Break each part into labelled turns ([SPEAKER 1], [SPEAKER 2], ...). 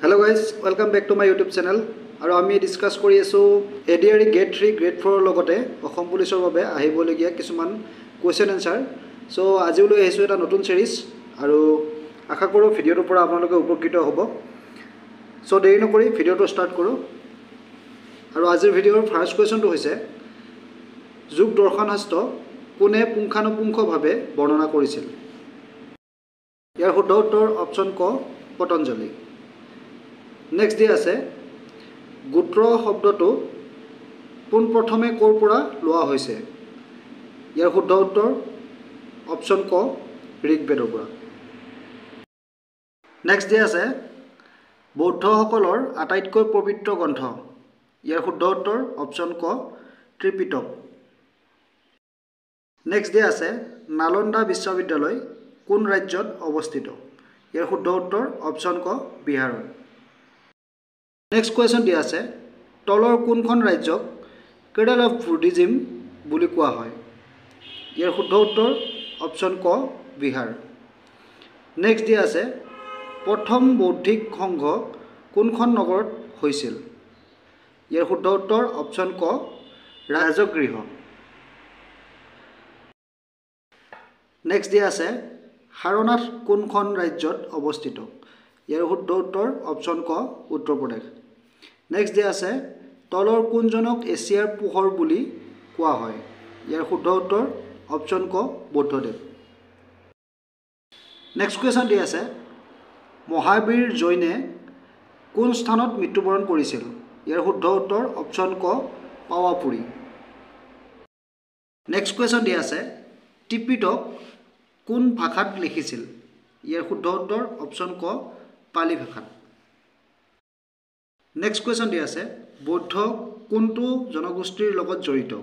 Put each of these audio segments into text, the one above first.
[SPEAKER 1] Hello guys, welcome back to my YouTube channel. আৰু আমি discuss কৰি আছো এডিআৰই গ্ৰেড 3 গ্ৰেড 4 লগতে অসম পুলিচৰ বাবে আহিবলগীয়া কিছুমান কোৱেশ্চন আনসাৰ। সো আজি লৈ আহিছো এটা নতুন সিৰিজ আৰু আশা কৰো ভিডিওটোৰ পৰা আপোনালোকে উপকৃত হ'ব। সো দেৰি নকৰি ভিডিওটো ষ্টাৰ্ট কৰো। আৰু আজিৰ ভিডিওৰ ফাৰ্স্ট কোৱেশ্চনটো হৈছে যোগ দৰ্শন শাস্ত্ৰ কোনে পুংখানুপুংখভাৱে বৰ্ণনা কৰিছিল? ইয়াৰ শুদ্ধ উত্তৰ অপচন ক পতঞ্জলি। নেক্সট ডে আছে গোত্ৰ শব্দটো পোনপ্ৰথমে ক'ৰ পৰা লোৱা হৈছে? ইয়াৰ শুদ্ধ উত্তৰ অপচন ক ঋগ্বেদৰ পৰা। নেক্সট ডে আছে বৌদ্ধসকলৰ আটাইতকৈ পবিত্ৰ গ্ৰন্থ। ইয়াৰ শুদ্ধ উত্তৰ অপচন ক ত্ৰিপিটক। নেক্সট ডে আছে নালন্দা বিশ্ববিদ্যালয় কোন ৰাজ্যত অৱস্থিত? ইয়াৰ শুদ্ধ উত্তৰ অপচন ক বিহাৰত। নেক্সট কুৱেশ্যন দিয়া আছে তলৰ কোনখন ৰাজ্যক ক্ৰেডল অফ বুদ্ধিজিম বুলি কোৱা হয়? ইয়াৰ শুদ্ধ উত্তৰ অপচন ক বিহাৰ। নেক্সট দিয়া আছে প্ৰথম বৌদ্ধিক সংঘ কোনখন নগৰত হৈছিল? ইয়াৰ শুদ্ধ উত্তৰ অপচন ক ৰাজগৃহ। নেক্সট দিয়া আছে সাৰনাথ কোনখন ৰাজ্যত অৱস্থিত? ইয়াৰ শুদ্ধ উত্তৰ অপচন ক উত্তৰ প্ৰদেশ। নেক্সট দিয়া আছে তলৰ কোনজনক এছিয়াৰ পোহৰ বুলি কোৱা হয়? ইয়াৰ শুদ্ধ উত্তৰ অপচন ক বুদ্ধদেৱ। নেক্সট কুৱেশ্যন দিয়া আছে মহাবীৰ জৈনে কোন স্থানত মৃত্যুবৰণ কৰিছিল? ইয়াৰ শুদ্ধ উত্তৰ অপচন ক পাৱাপুৰী। নেক্সট কুৱেশ্যন দিয়া আছে ত্ৰিপিটক কোন ভাষাত লিখিছিল? ইয়াৰ শুদ্ধ উত্তৰ অপচন ক পালি ভাষাত। নেক্সট কুৱেশ্যন দিয়া আছে বৌদ্ধ কোনটো জনগোষ্ঠীৰ লগত জড়িত?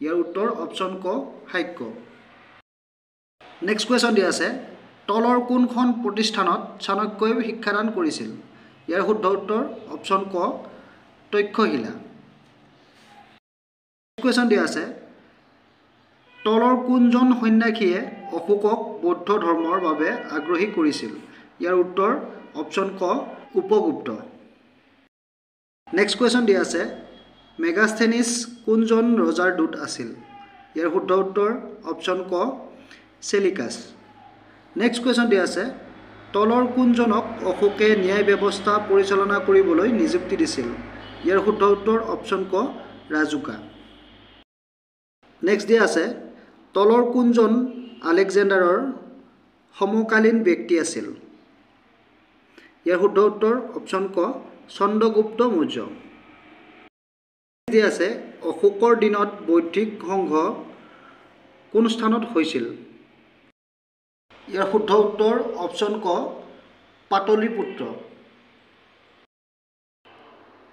[SPEAKER 1] ইয়াৰ উত্তৰ অপচন ক শাক্য। নেক্সট কুৱেশ্যন দিয়া আছে তলৰ কোনখন প্ৰতিষ্ঠানত চাণক্যই শিক্ষাদান কৰিছিল? ইয়াৰ শুদ্ধ উত্তৰ অপচন ক তক্ষশিলা। নেক্সট কুৱেশ্যন দিয়া আছে তলৰ কোনজন সন্যাসীয়ে অশোকক বৌদ্ধ ধৰ্মৰ বাবে আগ্ৰহী কৰিছিল? ইয়াৰ উত্তৰ অপচন ক উপগুপ্ত। নেক্সট কুৱেশ্যন দিয়া আছে মেগাস্থেনিছ কোনজন ৰজাৰ দূত আছিল? ইয়াৰ শুদ্ধ উত্তৰ অপচন ক চেলিকাছ। নেক্সট কুৱেশ্যন দিয়া আছে তলৰ কোনজনক অশোকে ন্যায় ব্যৱস্থা পৰিচালনা কৰিবলৈ নিযুক্তি দিছিল? ইয়াৰ শুদ্ধ উত্তৰ অপচন ক ৰাজুকা। নেক্সট দিয়া আছে তলৰ কোনজন আলেকজেণ্ডাৰৰ সমকালীন ব্যক্তি আছিল? ইয়াৰ শুদ্ধ উত্তৰ অপচন ক চন্দ্ৰগুপ্ত মৌৰ্য। দিয়া আছে অশোকৰ দিনত বৌদ্ধিক সংঘ কোন স্থানত হৈছিল? ইয়াৰ শুদ্ধ উত্তৰ অপচন ক পাটলিপুত্ৰ।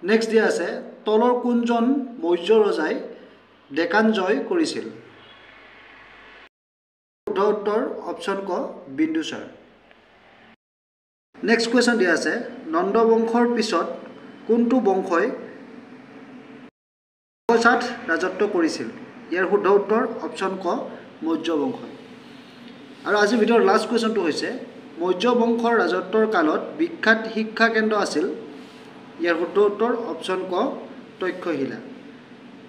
[SPEAKER 1] নেক্সট দিয়া আছে তলৰ কোনজন মৌৰ্য ৰজাই ডেকান জয় কৰিছিল? শুদ্ধ উত্তৰ অপচন ক বিন্দুচাৰ। নেক্সট কুৱেশ্যন দিয়া আছে নন্দ বংশৰ পিছত কোনটো বংশই অৱসাদ ৰাজত্ব কৰিছিল? ইয়াৰ শুদ্ধ উত্তৰ অপচন ক মৌৰ্য বংশই। আৰু আজি ভিডিঅ'ৰ লাষ্ট কুৱেশ্যনটো হৈছে মৌৰ্য বংশৰ ৰাজত্বৰ কালত বিখ্যাত শিক্ষা কেন্দ্ৰ আছিল? ইয়াৰ শুদ্ধ উত্তৰ অপচন ক তক্ষশিলা।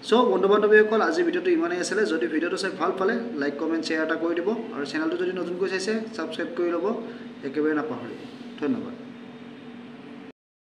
[SPEAKER 1] সো বন্ধু বান্ধৱীসকল আজি ভিডিঅ'টো ইমানেই আছিলে। যদি ভিডিঅ'টো চাই ভাল পালে লাইক কমেণ্ট শ্বেয়াৰ এটা কৰি দিব আৰু চেনেলটো যদি নতুনকৈ চাইছে ছাবস্ক্ৰাইব কৰি ল'ব একেবাৰে নাপাহৰিব। ধন্যবাদ।